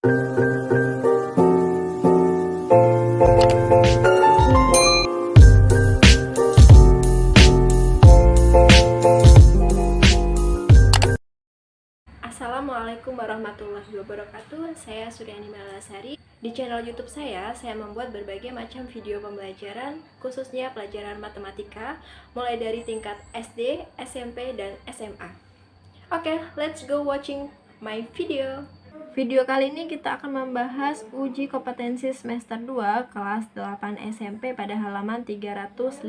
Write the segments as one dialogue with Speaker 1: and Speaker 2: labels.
Speaker 1: Assalamualaikum warahmatullahi wabarakatuh. Saya Suryani Malasari. Di channel YouTube saya membuat berbagai macam video pembelajaran, khususnya pelajaran matematika, mulai dari tingkat SD, SMP, dan SMA. Oke, let's go watching my video. Video kali ini kita akan membahas uji kompetensi semester 2 kelas 8 SMP pada halaman 315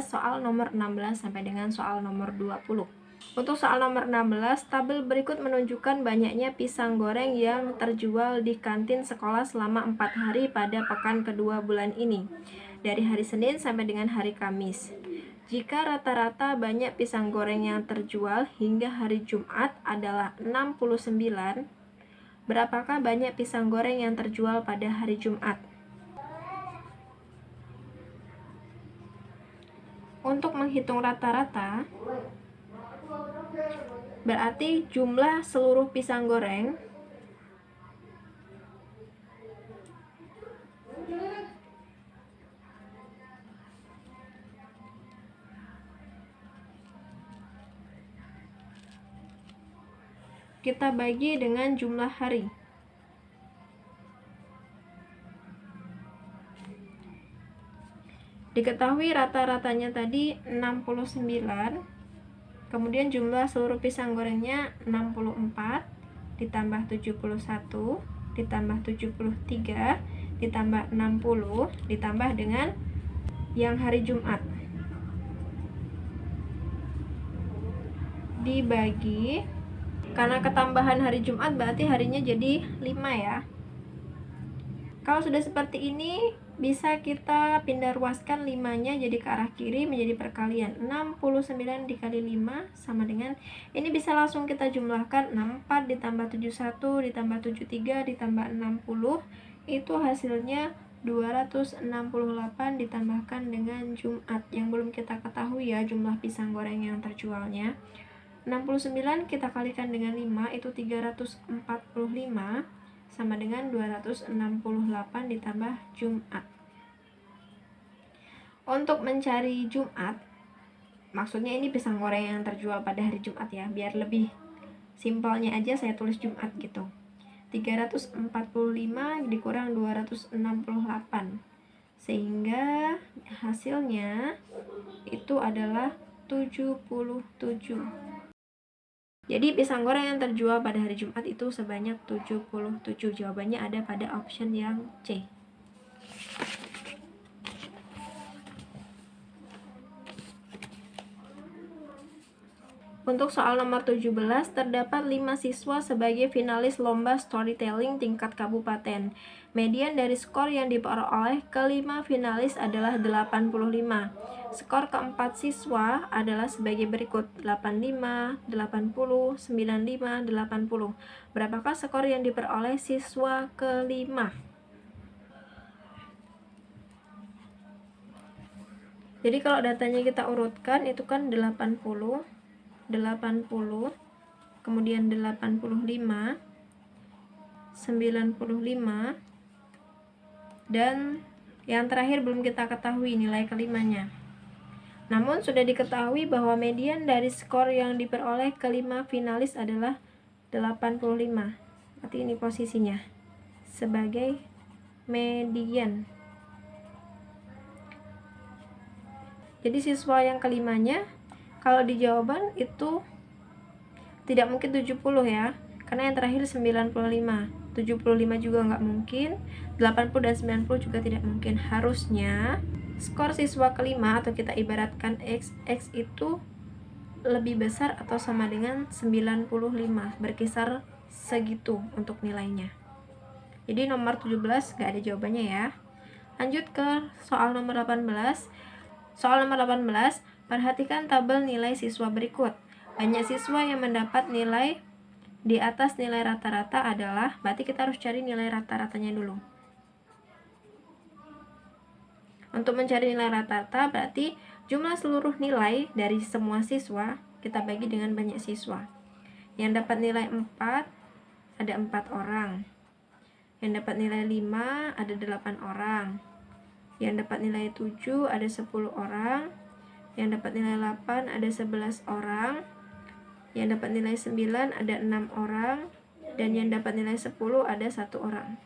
Speaker 1: soal nomor 16 sampai dengan soal nomor 20. Untuk soal nomor 16, tabel berikut menunjukkan banyaknya pisang goreng yang terjual di kantin sekolah selama 4 hari pada pekan kedua bulan ini, dari hari Senin sampai dengan hari Kamis. Jika rata-rata banyak pisang goreng yang terjual hingga hari Jumat adalah 69, berapakah banyak pisang goreng yang terjual pada hari Jumat? Untuk menghitung rata-rata, berarti jumlah seluruh pisang goreng kita bagi dengan jumlah hari. Diketahui rata-ratanya tadi 69, kemudian jumlah seluruh pisang gorengnya 64, ditambah 71, ditambah 73, ditambah 60, ditambah dengan yang hari Jumat. Dibagi, karena ketambahan hari Jumat berarti harinya jadi 5 ya. Kalau sudah seperti ini, bisa kita pindah ruaskan 5-nya jadi ke arah kiri menjadi perkalian. 69 dikali 5 sama dengan, ini bisa langsung kita jumlahkan, 64 ditambah 71 ditambah 73 ditambah 60, itu hasilnya 268 ditambahkan dengan Jumat yang belum kita ketahui ya jumlah pisang goreng yang terjualnya. 69 kita kalikan dengan 5 itu 345 sama dengan 268 ditambah Jumat. Untuk mencari Jumat, maksudnya ini pisang goreng yang terjual pada hari Jumat ya, biar lebih simpelnya aja saya tulis Jumat gitu. 345 dikurang 268 sehingga hasilnya itu adalah 77. Jadi pisang goreng yang terjual pada hari Jumat itu sebanyak 77. Jawabannya ada pada option yang C. Untuk soal nomor 17, terdapat 5 siswa sebagai finalis lomba storytelling tingkat kabupaten. Median dari skor yang diperoleh kelima finalis adalah 85. Skor keempat siswa adalah sebagai berikut, 85, 80, 95, 80. Berapakah skor yang diperoleh siswa kelima? Jadi kalau datanya kita urutkan, itu kan 80, 80, kemudian 85, 95, dan yang terakhir belum kita ketahui nilai kelimanya. Namun sudah diketahui bahwa median dari skor yang diperoleh kelima finalis adalah 85. Berarti ini posisinya sebagai median. Jadi siswa yang kelimanya kalau di jawaban itu tidak mungkin 70 ya, karena yang terakhir 95. 75 juga nggak mungkin, 80 dan 90 juga tidak mungkin. Harusnya skor siswa kelima atau kita ibaratkan X itu lebih besar atau sama dengan 95, berkisar segitu untuk nilainya. Jadi nomor 17 nggak ada jawabannya ya. Lanjut ke soal nomor 18. Soal nomor 18, perhatikan tabel nilai siswa berikut. Banyak siswa yang mendapat nilai di atas nilai rata-rata adalah, berarti kita harus cari nilai rata-ratanya dulu. Untuk mencari nilai rata-rata berarti jumlah seluruh nilai dari semua siswa kita bagi dengan banyak siswa. Yang dapat nilai 4 ada 4 orang. Yang dapat nilai 5 ada 8 orang. Yang dapat nilai 7 ada 10 orang. Yang dapat nilai 8 ada 11 orang. Yang dapat nilai 9 ada 6 orang. Dan yang dapat nilai 10 ada 1 orang.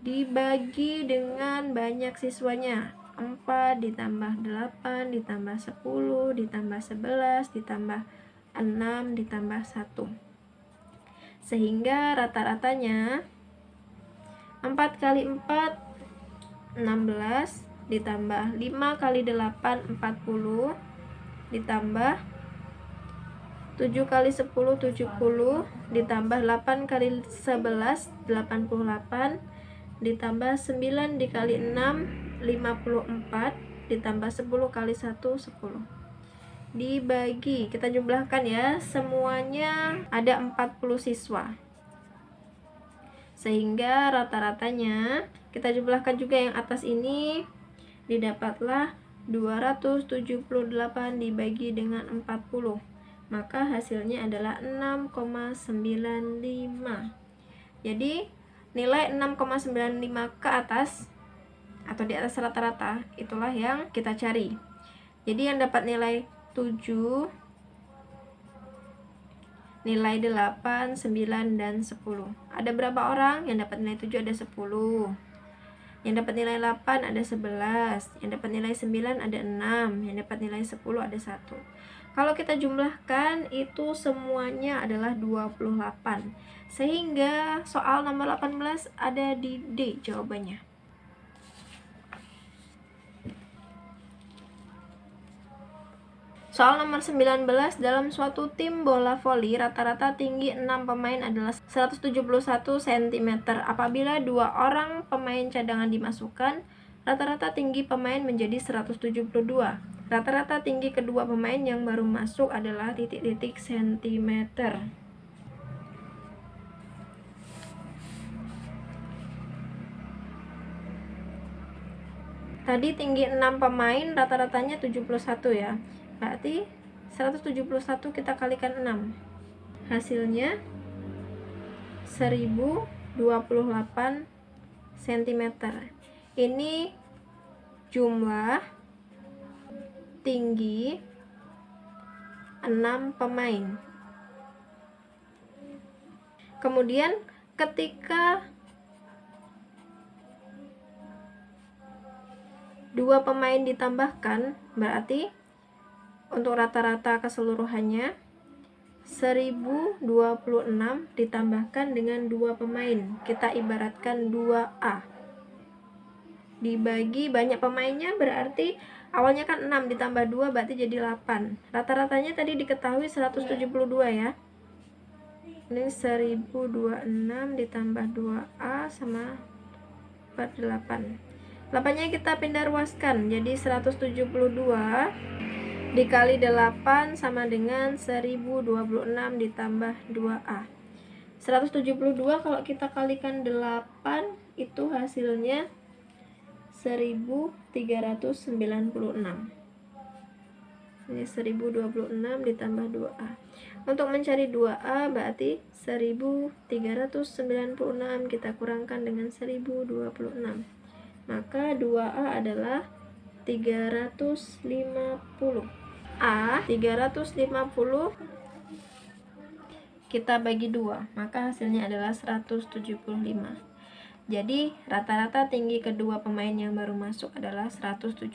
Speaker 1: Dibagi dengan banyak siswanya. 4 ditambah 8 ditambah 10 ditambah 11 ditambah 6 ditambah 1. Sehingga rata-ratanya 4 kali 4 16 ditambah 5 kali 8 40 ditambah 7 kali 10 70 ditambah 8 kali 11 88 ditambah 9 dikali 6 54 ditambah 10 kali 1 10. Dibagi, kita jumlahkan ya, semuanya ada 40 siswa. Sehingga rata-ratanya kita jumlahkan juga yang atas ini, didapatlah 278 dibagi dengan 40. Maka hasilnya adalah 6,95. Jadi nilai 6,95 ke atas atau di atas rata-rata itulah yang kita cari. Jadi yang dapat nilai 7, nilai 8, 9, dan 10. Ada berapa orang? Yang dapat nilai 7 ada 10. Yang dapat nilai 8 ada 11. Yang dapat nilai 9 ada 6. Yang dapat nilai 10 ada 1. Kalau kita jumlahkan itu semuanya adalah 28. Sehingga soal nomor 18 ada di D jawabannya. Soal nomor 19, dalam suatu tim bola voli rata-rata tinggi 6 pemain adalah 171 cm. Apabila 2 orang pemain cadangan dimasukkan, rata-rata tinggi pemain menjadi 172. Rata-rata tinggi kedua pemain yang baru masuk adalah titik-titik sentimeter. Tadi tinggi 6 pemain, rata-ratanya 71 ya. Berarti 171 kita kalikan 6. Hasilnya 1028 cm. Ini jumlah tinggi 6 pemain. Kemudian ketika 2 pemain ditambahkan, berarti untuk rata-rata keseluruhannya 1026 ditambahkan dengan 2 pemain. Kita ibaratkan 2A. Dibagi banyak pemainnya berarti awalnya kan 6 ditambah 2 berarti jadi 8. Rata-ratanya tadi diketahui 172 ya. Ini 1026 ditambah 2A sama 48. 8-nya kita pindah ruaskan jadi 172 dikali 8 sama dengan 1026 ditambah 2A. 172 kalau kita kalikan 8 itu hasilnya 1396. Ini 1026 ditambah 2A. Untuk mencari 2A berarti 1396 kita kurangkan dengan 1026. Maka 2A adalah 350. A 350 kita bagi 2, maka hasilnya adalah 175. Jadi rata-rata tinggi kedua pemain yang baru masuk adalah 175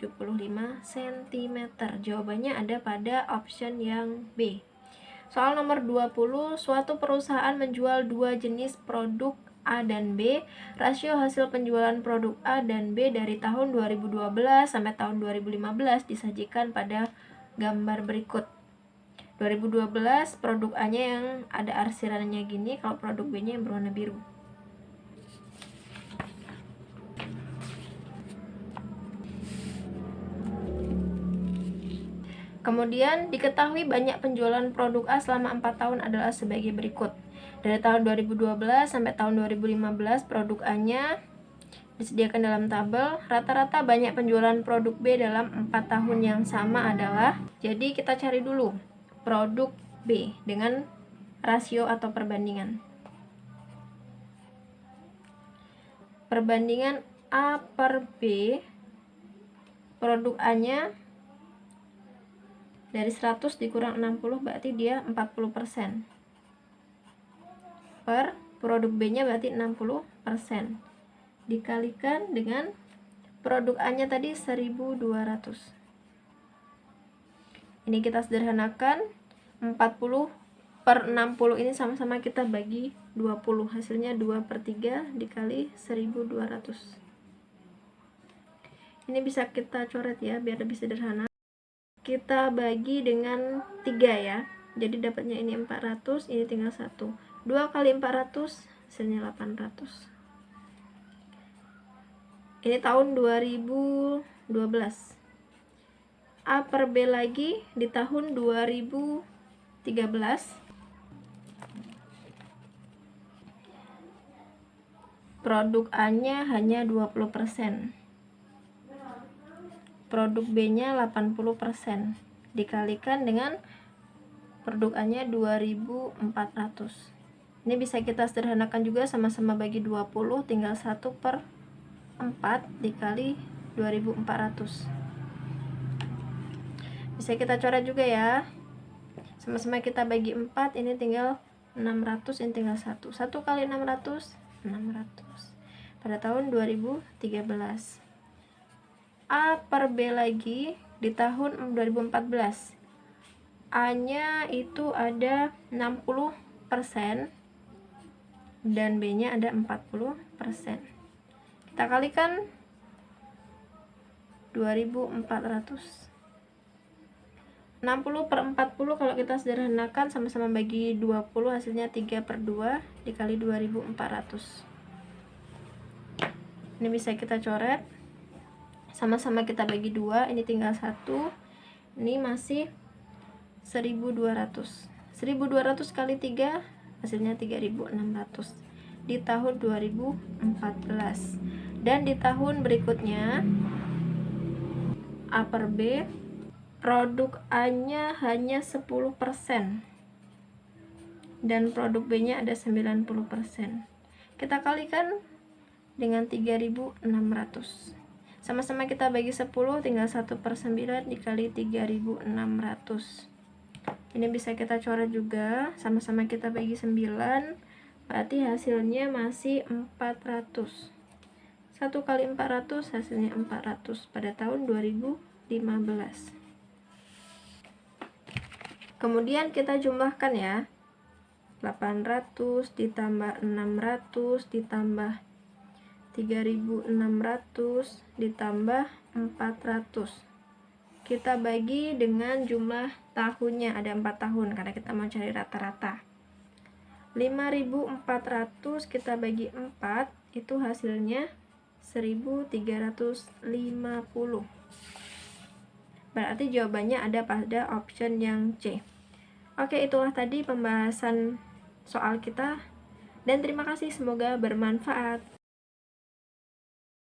Speaker 1: cm. Jawabannya ada pada option yang B. Soal nomor 20, suatu perusahaan menjual 2 jenis produk A dan B. Rasio hasil penjualan produk A dan B dari tahun 2012 sampai tahun 2015 disajikan pada gambar berikut. 2012 produk A-nya yang ada arsirannya gini, kalau produk B-nya yang berwarna biru. Kemudian diketahui banyak penjualan produk A selama 4 tahun adalah sebagai berikut. Dari tahun 2012 sampai tahun 2015 produk A-nya disediakan dalam tabel. Rata-rata banyak penjualan produk B dalam 4 tahun yang sama adalah, jadi kita cari dulu produk B dengan rasio atau perbandingan. perbandingan A per B, produk A nya dari 100 dikurang 60 berarti dia 40%, per produk B nya berarti 60%, dikalikan dengan produk A nya tadi 1200. Ini kita sederhanakan, 40 per 60 ini sama-sama kita bagi 20, hasilnya 2/3 dikali 1200. Ini bisa kita coret ya biar lebih sederhana. Kita bagi dengan 3 ya, jadi dapatnya ini 400, ini tinggal 1. 2 kali 400 hasilnya 800. Ini tahun 2012. A per B lagi di tahun 2013. Produk A nya hanya 20%, produk B nya 80%, dikalikan dengan produk A nya 2400. Ini bisa kita sederhanakan juga, sama-sama bagi 20, tinggal 1/4 dikali 2400. Bisa kita coret juga ya, sama-sama kita bagi 4, ini tinggal 600, ini tinggal 1. 1 kali 600 pada tahun 2013. A per B lagi di tahun 2014. A nya itu ada 60% dan B nya ada 40%. Kita kalikan 2400. 60 per 40 kalau kita sederhanakan, sama-sama bagi 20, hasilnya 3/2 dikali 2400. Ini bisa kita coret, sama-sama kita bagi 2, ini tinggal 1, ini masih 1200. 1200 kali 3 hasilnya 3600 di tahun 2014. Dan di tahun berikutnya A per B, produk A nya hanya 10% dan produk B nya ada 90%. Kita kalikan dengan 3600. Sama-sama kita bagi 10, tinggal 1/9 dikali 3600. Ini bisa kita coret juga, sama-sama kita bagi 9, berarti hasilnya masih 400. 1 kali 400 hasilnya 400 pada tahun 2015. Kemudian kita jumlahkan ya, 800 ditambah 600 ditambah 3600 ditambah 400. Kita bagi dengan jumlah tahunnya, ada 4 tahun karena kita mau cari rata-rata. 5400 kita bagi 4, itu hasilnya 1350. Berarti jawabannya ada pada option yang C. Oke, itulah tadi pembahasan soal kita, dan terima kasih, semoga bermanfaat.